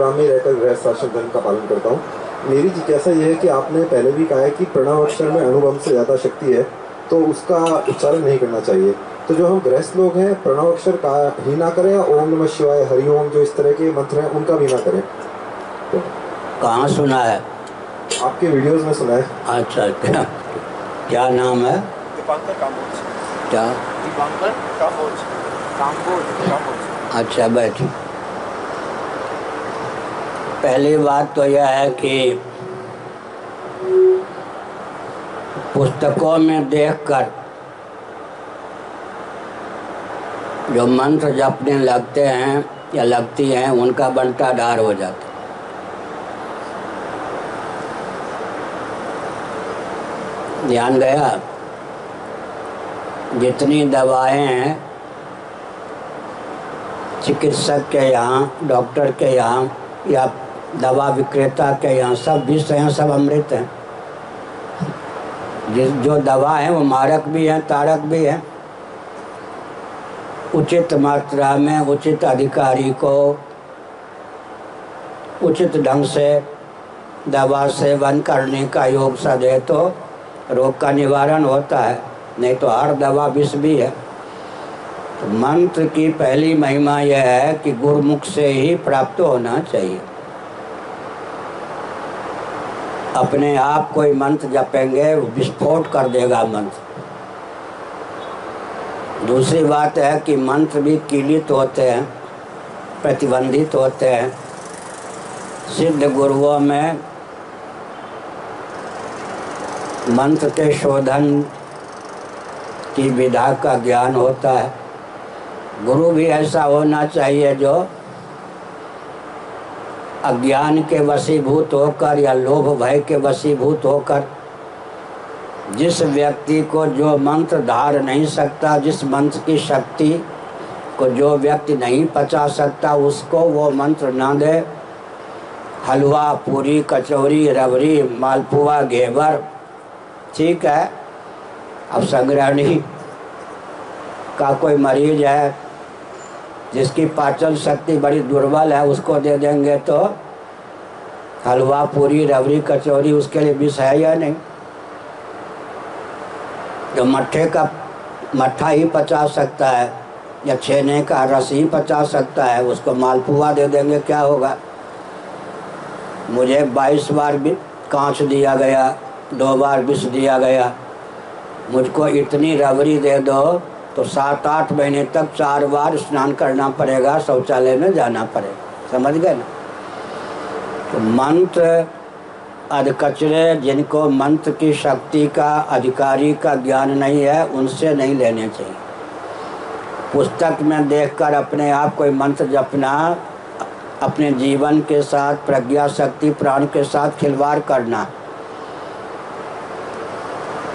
ग्राम में रहकर गृहस्थ आश्रम धर्म का पालन करता हूँ। मेरी जिज्ञासा ये है कि आपने पहले भी कहा है कि प्रणव अक्षर में अणुबम से ज़्यादा शक्ति है, तो उसका उच्चारण नहीं करना चाहिए। तो जो हम गृहस्थ लोग हैं, प्रणव अक्षर का ही ना करें, ओम नमः शिवाय, हरिओम, जो इस तरह के मंत्र हैं उनका भी ना करें। तो कहाँ सुना है? आपके वीडियोस में सुना है। अच्छा, क्या नाम है? दीपांकर काम्बोज। क्या? दीपांकर काम्बोज। काम्बोज। अच्छा, बैठिए। पहली बात तो यह है कि पुस्तकों में देखकर जो मंत्र जपने लगते हैं या लगती हैं, उनका बनता डार हो जाता। ध्यान गया? जितनी दवाएं हैं चिकित्सक के यहाँ, डॉक्टर के यहाँ या दवा विक्रेता के यहाँ, सब विष हैं, सब अमृत हैं। जो दवा है वो मारक भी है, तारक भी है। उचित मात्रा में उचित अधिकारी को उचित ढंग से दवा सेवन करने का योग सदे तो रोग का निवारण होता है, नहीं तो हर दवा विष भी है। तो मंत्र की पहली महिमा यह है कि गुरुमुख से ही प्राप्त होना चाहिए। अपने आप कोई मंत्र जपेंगे वो विस्फोट कर देगा मंत्र। दूसरी बात है कि मंत्र भी कीलित होते हैं, प्रतिबंधित होते हैं। सिद्ध गुरुओं में मंत्र के शोधन की विधा का ज्ञान होता है। गुरु भी ऐसा होना चाहिए जो अज्ञान के वशीभूत होकर या लोभ भय के वशीभूत होकर, जिस व्यक्ति को जो मंत्र धार नहीं सकता, जिस मंत्र की शक्ति को जो व्यक्ति नहीं पचा सकता, उसको वो मंत्र ना दे। हलवा, पूरी, कचौरी, रबड़ी, मालपुआ, घेवर, ठीक है। अब संग्रहणी का कोई मरीज है जिसकी पाचन शक्ति बड़ी दुर्बल है, उसको दे देंगे तो हलवा, पूरी, रबड़ी, कचौरी उसके लिए विष है या नहीं? जो मट्ठे का मट्ठा ही पचा सकता है या छेने का रस ही पचा सकता है, उसको मालपुआ दे देंगे, क्या होगा? मुझे 22 बार भी कांच दिया गया, 2 बार विष दिया गया, मुझको इतनी रबड़ी दे दो तो 7-8 महीने तक 4 बार स्नान करना पड़ेगा, शौचालय में जाना पड़ेगा। समझ गए ना? तो मंत्र अधकचरे, जिनको मंत्र की शक्ति का, अधिकारी का ज्ञान नहीं है, उनसे नहीं लेने चाहिए। पुस्तक में देखकर अपने आप कोई मंत्र जपना अपने जीवन के साथ, प्रज्ञा शक्ति, प्राण के साथ खिलवाड़ करना।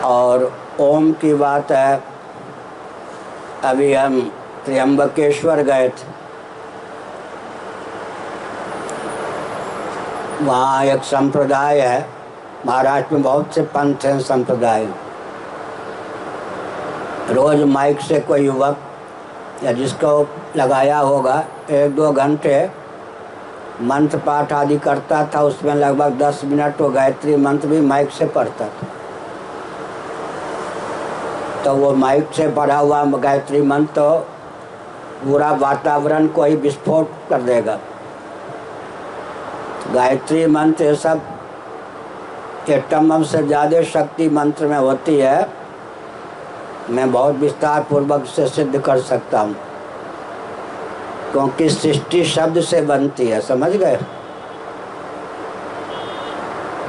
और ओम की बात है, अभी हम त्र्यंबकेश्वर गए थे, वहाँ एक संप्रदाय है, महाराष्ट्र में बहुत से पंथ हैं, संप्रदाय। रोज़ माइक से कोई युवक या जिसको लगाया होगा 1-2 घंटे मंत्र पाठ आदि करता था। उसमें लगभग 10 मिनट वो गायत्री मंत्र भी माइक से पढ़ता था। तो वो माइक से पढ़ा हुआ गायत्री मंत्र तो पूरा वातावरण को ही विस्फोट कर देगा। गायत्री मंत्र ये सब एटम बम से ज़्यादा शक्ति मंत्र में होती है। मैं बहुत विस्तार पूर्वक से सिद्ध कर सकता हूँ, क्योंकि सृष्टि शब्द से बनती है। समझ गए?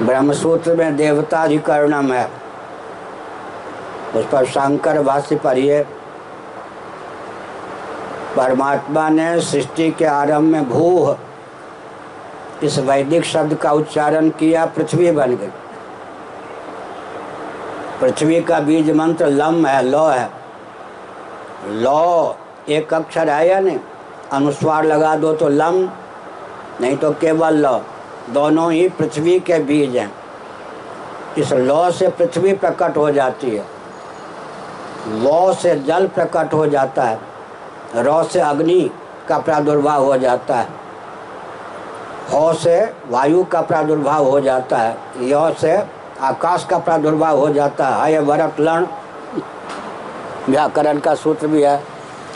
ब्रह्मसूत्र में देवताधिकरणम है, उस पर शंकर भाष्य पढ़िए। परमात्मा ने सृष्टि के आरंभ में भूह इस वैदिक शब्द का उच्चारण किया, पृथ्वी बन गई। पृथ्वी का बीज मंत्र लम है, लौ है। लौ एक अक्षर है या नहीं? अनुस्वार लगा दो तो लम, नहीं तो केवल लौ। दोनों ही पृथ्वी के बीज हैं। इस लौ से पृथ्वी प्रकट हो जाती है, लौ से जल प्रकट हो जाता है, रौ से अग्नि का प्रादुर्भाव हो जाता है, हौ से वायु का प्रादुर्भाव हो जाता है, य से आकाश का प्रादुर्भाव हो जाता है। हय भरत लण व्याकरण का सूत्र भी है।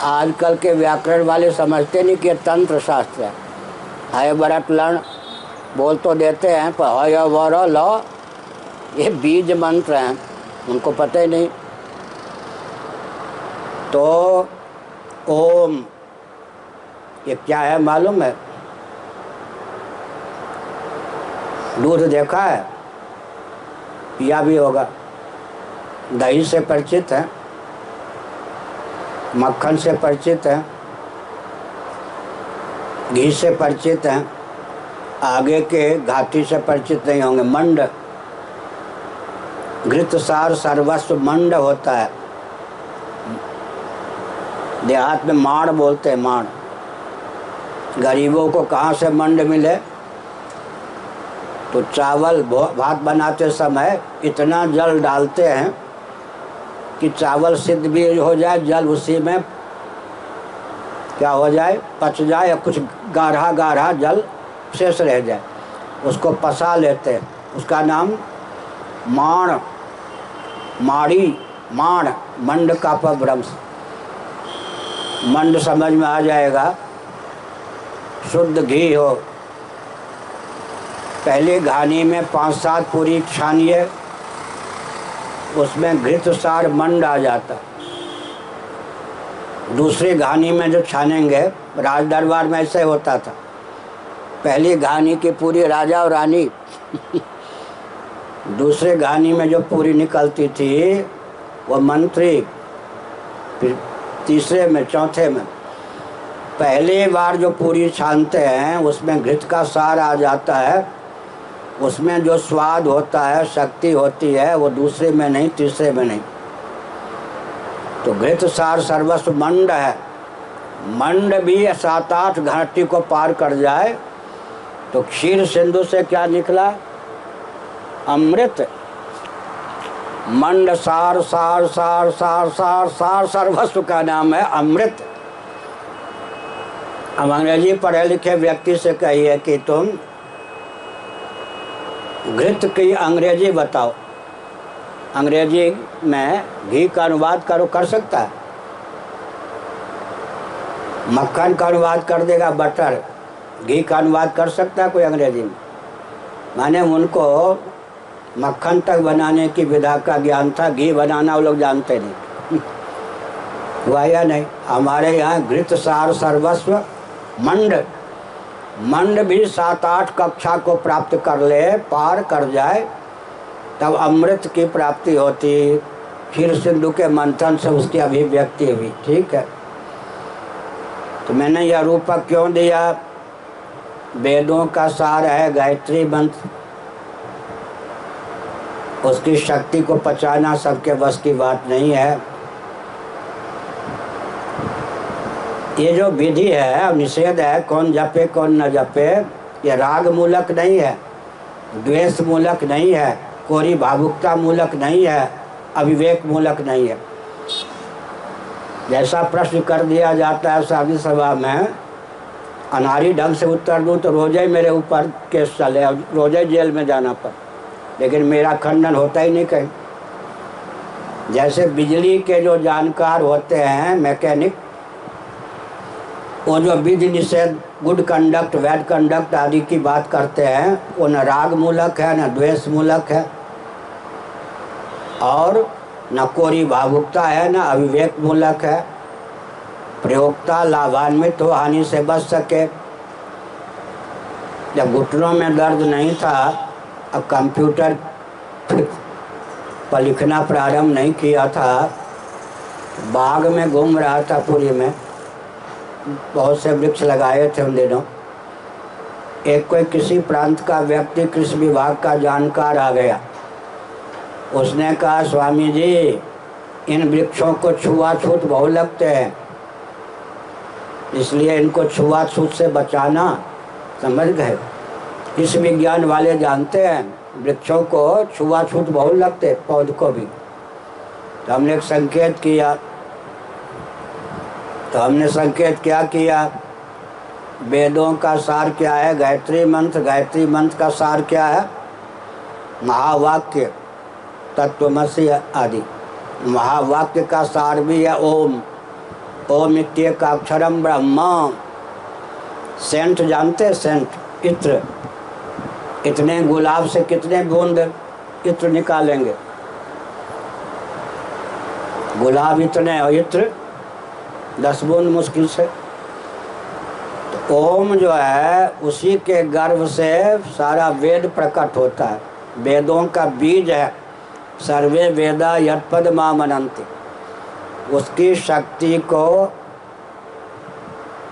आजकल के व्याकरण वाले समझते नहीं कि ये तंत्र शास्त्र है। हय भरत लण बोल तो देते हैं पर हय वर ल ये बीज मंत्र हैं, उनको पता ही नहीं। तो ओम ये क्या है मालूम है? दूध देखा है, पिया भी होगा, दही से परिचित है, मक्खन से परिचित है, घी से परिचित हैं, आगे के घाटी से परिचित नहीं होंगे। मंड, घृतसार सर्वस्व मंड होता है। देहात में माण बोलते हैं, माण। गरीबों को कहाँ से मंड मिले? तो चावल भात बनाते समय इतना जल डालते हैं कि चावल सिद्ध भी हो जाए, जल उसी में क्या हो जाए, पच जाए, या कुछ गाढ़ा गाढ़ा जल शेष रह जाए, उसको पसा लेते हैं। उसका नाम माण, माड़ी, माण, मंड का अपभ्रंश। मंड समझ में आ जाएगा। शुद्ध घी हो, पहले घानी में 5-7 पूरी छानिए, उसमें घृतसार मंड आ जाता। दूसरी घानी में जो छानेंगे, राज दरबार में ऐसे होता था, पहली घानी की पूरी राजा और रानी दूसरे घानी में जो पूरी निकलती थी वो मंत्री, फिर तीसरे में, चौथे में। पहली बार जो पूरी छानते हैं उसमें घृत का सार आ जाता है, उसमें जो स्वाद होता है, शक्ति होती है, वो दूसरे में नहीं, तीसरे में नहीं। तो घृत सार सर्वस्व मंड है। मंड भी 7-8 घाटी को पार कर जाए तो क्षीर सिंधु से क्या निकला? अमृत। मंड सार सार सार सार सार सार सर्वस्व का नाम है अमृत। अब अंग्रेजी पढ़े लिखे व्यक्ति से कहिए कि तुम घृत की अंग्रेजी बताओ, अंग्रेजी में घी का अनुवाद करो, कर सकता है? मक्खन का अनुवाद कर देगा बटर, घी का अनुवाद कर सकता है कोई अंग्रेजी में? माने उनको मक्खन तक बनाने की विधा का ज्ञान था, घी बनाना वो लोग जानते नहीं। हुआ या नहीं? हमारे यहाँ घृत सार सर्वस्व मंड, मंड भी 7-8 कक्षा को प्राप्त कर ले, पार कर जाए, तब अमृत की प्राप्ति होती। क्षीर सिंधु के मंथन से उसकी अभिव्यक्ति हुई। ठीक है, तो मैंने यह रूपक क्यों दिया? वेदों का सार है गायत्री मंत्र, उसकी शक्ति को पचाना सबके बस की बात नहीं है। ये जो विधि है, निषेध है, कौन जपे कौन न जपे, ये राग मूलक नहीं है, द्वेष मूलक नहीं है, कोरी भावुकता मूलक नहीं है, अविवेक मूलक नहीं है। जैसा प्रश्न कर दिया जाता है शादी सभा में, अनारी ढंग से उत्तर दूं तो रोज़ ही मेरे ऊपर केस चले, रोज़ ही जेल में जाना पड़े, लेकिन मेरा खंडन होता ही नहीं कहीं। जैसे बिजली के जो जानकार होते हैं, मैकेनिक, वो जो विधि निषेध, गुड कंडक्ट, बैड कंडक्ट आदि की बात करते हैं, वो न राग मूलक है, न द्वेष मूलक है, और न कोरी भावुकता है, न अविवेक मूलक है। प्रयोक्ता लाभान्वित हो, हानि से बच सके। जब घुटनों में दर्द नहीं था, अब कंप्यूटर पर लिखना प्रारंभ नहीं किया था, बाग में घूम रहा था पुरी में, बहुत से वृक्ष लगाए थे उन दिनों। एक कोई किसी प्रांत का व्यक्ति, कृषि विभाग का जानकार आ गया। उसने कहा, स्वामी जी, इन वृक्षों को छुआछूत बहुत लगते हैं, इसलिए इनको छुआछूत से बचाना। समझ गए? इस विज्ञान वाले जानते हैं वृक्षों को छुआछूत बहुत लगते, पौध को भी। तो हमने एक संकेत किया, तो हमने संकेत क्या किया? वेदों का सार क्या है? गायत्री मंत्र का सार क्या है? महावाक्य, तत्वमसि आदि। महावाक्य का सार भी है ओम। ओम इत्येकाक्षरम ब्रह्म। सेंट जानते? सेंट इत्र। इतने गुलाब से कितने बूंद इत्र निकालेंगे? गुलाब इतने और इत्र 10 बूंद मुश्किल से। तो ओम जो है उसी के गर्भ से सारा वेद प्रकट होता है। वेदों का बीज है। सर्वे वेदा यत्पद मामनन्ति। उसकी शक्ति को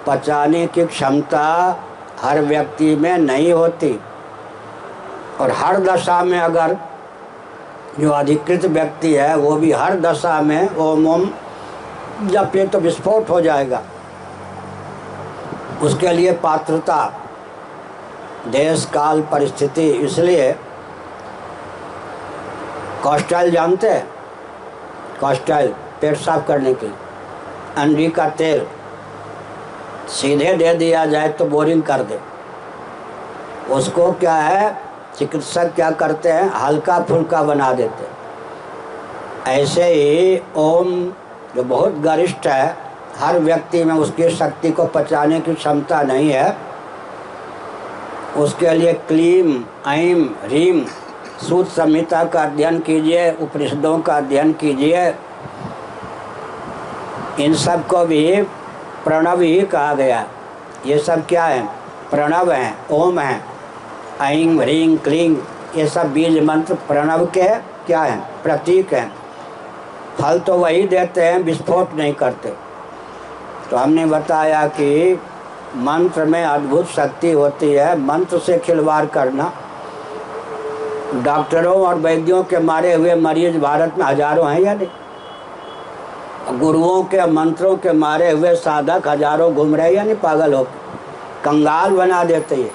पचाने की क्षमता हर व्यक्ति में नहीं होती, और हर दशा में अगर जो अधिकृत व्यक्ति है वो भी हर दशा में ओम ओम जपे तो विस्फोट हो जाएगा। उसके लिए पात्रता, देश काल परिस्थिति। इसलिए कॉस्टाइल जानते हैं? कॉस्टाइल पेट साफ करने के लिए अंडी का तेल सीधे दे दिया जाए तो बोरिंग कर दे। उसको क्या है, चिकित्सक क्या करते हैं, हल्का फुल्का बना देते। ऐसे ही ओम जो बहुत गरिष्ठ है, हर व्यक्ति में उसकी शक्ति को पचाने की क्षमता नहीं है। उसके लिए क्लीम ऐम ह्रीम सूत संहिता का अध्ययन कीजिए, उपनिषदों का अध्ययन कीजिए। इन सब को भी प्रणव ही कहा गया। ये सब क्या है? प्रणव हैं, ओम हैं। ऐं ह्रीं क्लीं ये सब बीज मंत्र प्रणव के क्या हैं? प्रतीक हैं। फल तो वही देते हैं, विस्फोट नहीं करते। तो हमने बताया कि मंत्र में अद्भुत शक्ति होती है। मंत्र से खिलवाड़ करना, डॉक्टरों और वैद्यों के मारे हुए मरीज भारत में हजारों हैं या नहीं? गुरुओं के मंत्रों के मारे हुए साधक हजारों घूम रहे या नहीं? पागल हो कंगाल बना देते हैं।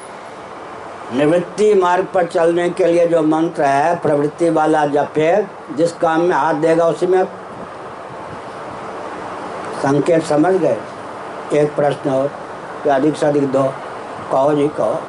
निवृत्ति मार्ग पर चलने के लिए जो मंत्र है प्रवृत्ति वाला जपे, जिस काम में हाथ देगा उसी में। संकेत समझ गए? एक प्रश्न और, अधिक से अधिक 2 कहो जी कहो।